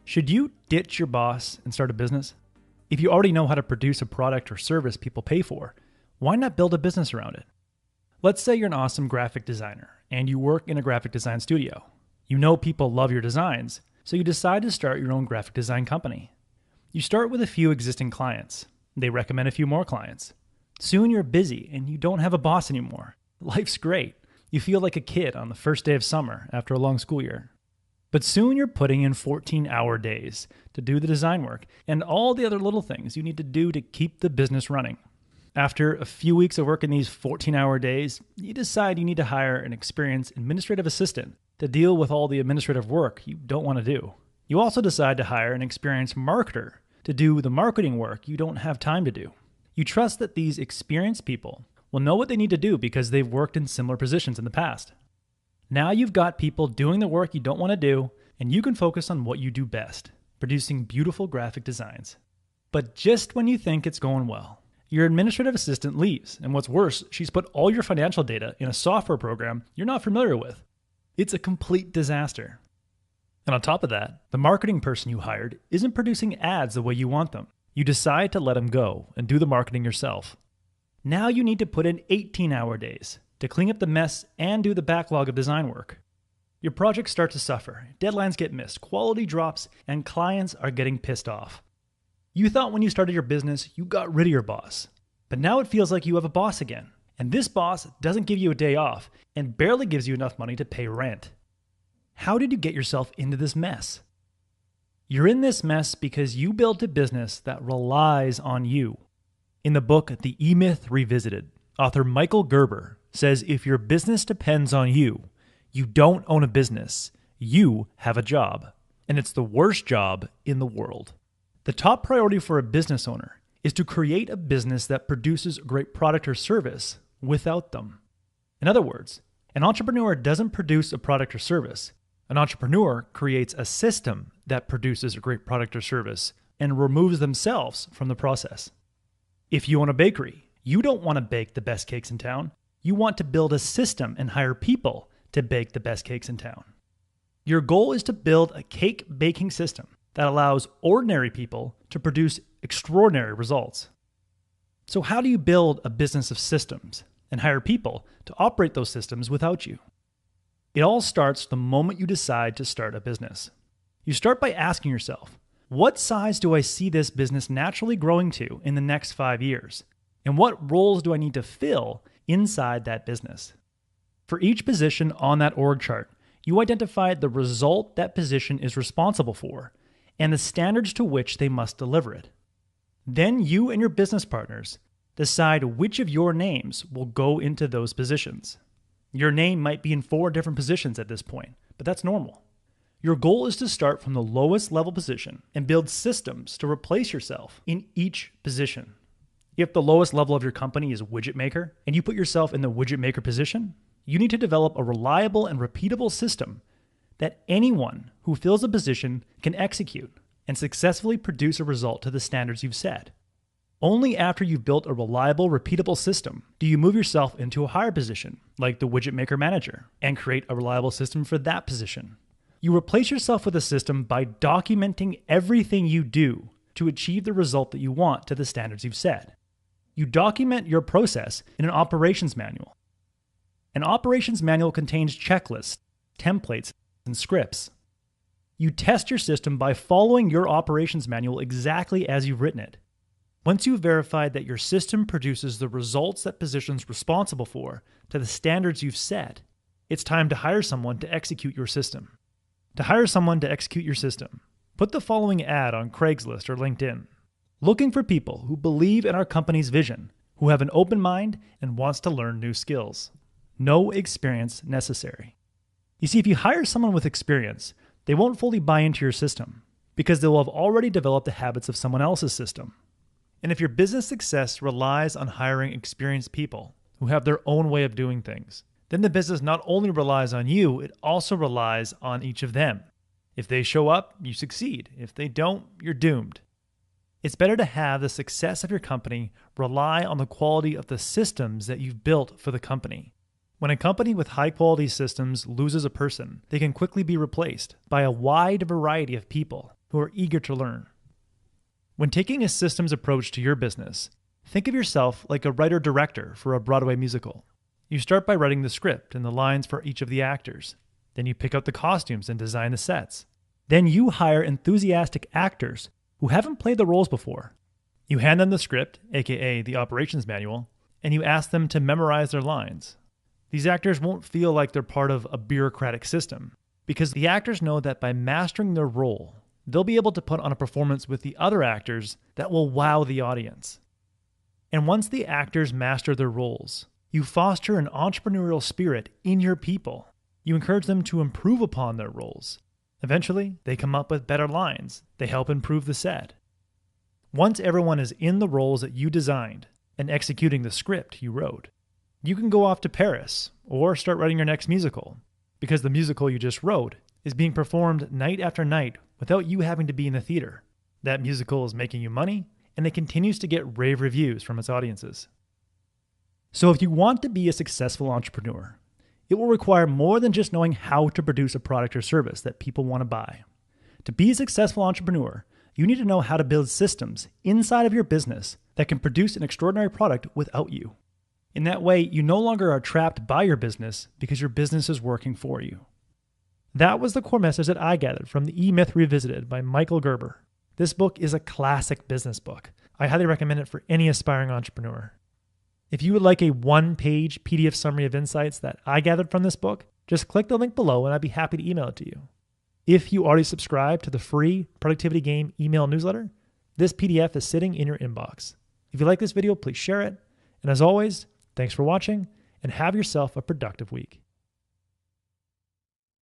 Should you ditch your boss and start a business? If you already know how to produce a product or service people pay for, why not build a business around it? Let's say you're an awesome graphic designer and you work in a graphic design studio. You know people love your designs, so you decide to start your own graphic design company. You start with a few existing clients. They recommend a few more clients. Soon you're busy and you don't have a boss anymore. Life's great. You feel like a kid on the first day of summer after a long school year. But soon you're putting in 14-hour days to do the design work and all the other little things you need to do to keep the business running. After a few weeks of working these 14-hour days, you decide you need to hire an experienced administrative assistant to deal with all the administrative work you don't want to do. You also decide to hire an experienced marketer to do the marketing work you don't have time to do. You trust that these experienced people will know what they need to do because they've worked in similar positions in the past. Now you've got people doing the work you don't want to do, and you can focus on what you do best, producing beautiful graphic designs. But just when you think it's going well, your administrative assistant leaves, and what's worse, she's put all your financial data in a software program you're not familiar with. It's a complete disaster. And on top of that, the marketing person you hired isn't producing ads the way you want them. You decide to let him go and do the marketing yourself. Now you need to put in 18-hour days to clean up the mess and do the backlog of design work. Your projects start to suffer, deadlines get missed, quality drops, and clients are getting pissed off. You thought when you started your business, you got rid of your boss. But now it feels like you have a boss again. And this boss doesn't give you a day off and barely gives you enough money to pay rent. How did you get yourself into this mess? You're in this mess because you built a business that relies on you. In the book, The E-Myth Revisited, author Michael Gerber says if your business depends on you, you don't own a business, you have a job. And it's the worst job in the world. The top priority for a business owner is to create a business that produces a great product or service without them. In other words, an entrepreneur doesn't produce a product or service. An entrepreneur creates a system that produces a great product or service and removes themselves from the process. If you own a bakery, you don't want to bake the best cakes in town. You want to build a system and hire people to bake the best cakes in town. Your goal is to build a cake baking system that allows ordinary people to produce extraordinary results. So how do you build a business of systems and hire people to operate those systems without you? It all starts the moment you decide to start a business. You start by asking yourself, what size do I see this business naturally growing to in the next 5 years? And what roles do I need to fill inside that business? For each position on that org chart, you identify the result that position is responsible for and the standards to which they must deliver it. Then you and your business partners decide which of your names will go into those positions. Your name might be in 4 different positions at this point, but that's normal. Your goal is to start from the lowest level position and build systems to replace yourself in each position. If the lowest level of your company is widget maker and you put yourself in the widget maker position, you need to develop a reliable and repeatable system that anyone who fills a position can execute and successfully produce a result to the standards you've set. Only after you've built a reliable, repeatable system do you move yourself into a higher position, like the widget maker manager, and create a reliable system for that position. You replace yourself with a system by documenting everything you do to achieve the result that you want to the standards you've set. You document your process in an operations manual. An operations manual contains checklists, templates, and scripts. You test your system by following your operations manual exactly as you've written it. Once you've verified that your system produces the results that position's responsible for to the standards you've set, it's time to hire someone to execute your system. To hire someone to execute your system, put the following ad on Craigslist or LinkedIn. Looking for people who believe in our company's vision, who have an open mind and wants to learn new skills. No experience necessary. You see, if you hire someone with experience, they won't fully buy into your system because they'll have already developed the habits of someone else's system. And if your business success relies on hiring experienced people who have their own way of doing things, then the business not only relies on you, it also relies on each of them. If they show up, you succeed. If they don't, you're doomed. It's better to have the success of your company rely on the quality of the systems that you've built for the company. When a company with high-quality systems loses a person, they can quickly be replaced by a wide variety of people who are eager to learn. When taking a systems approach to your business, think of yourself like a writer-director for a Broadway musical. You start by writing the script and the lines for each of the actors. Then you pick out the costumes and design the sets. Then you hire enthusiastic actors who haven't played the roles before. You hand them the script, aka the operations manual, and you ask them to memorize their lines. These actors won't feel like they're part of a bureaucratic system, because the actors know that by mastering their role, they'll be able to put on a performance with the other actors that will wow the audience. And once the actors master their roles, you foster an entrepreneurial spirit in your people. You encourage them to improve upon their roles. Eventually, they come up with better lines. They help improve the set. Once everyone is in the roles that you designed and executing the script you wrote, you can go off to Paris or start writing your next musical, because the musical you just wrote is being performed night after night without you having to be in the theater. That musical is making you money, and it continues to get rave reviews from its audiences. So if you want to be a successful entrepreneur, it will require more than just knowing how to produce a product or service that people want to buy. To be a successful entrepreneur, you need to know how to build systems inside of your business that can produce an extraordinary product without you. In that way, you no longer are trapped by your business because your business is working for you. That was the core message that I gathered from the E-Myth Revisited by Michael Gerber. This book is a classic business book. I highly recommend it for any aspiring entrepreneur. If you would like a one-page PDF summary of insights that I gathered from this book, just click the link below and I'd be happy to email it to you. If you already subscribe to the free Productivity Game email newsletter, this PDF is sitting in your inbox. If you like this video, please share it. And as always, thanks for watching and have yourself a productive week.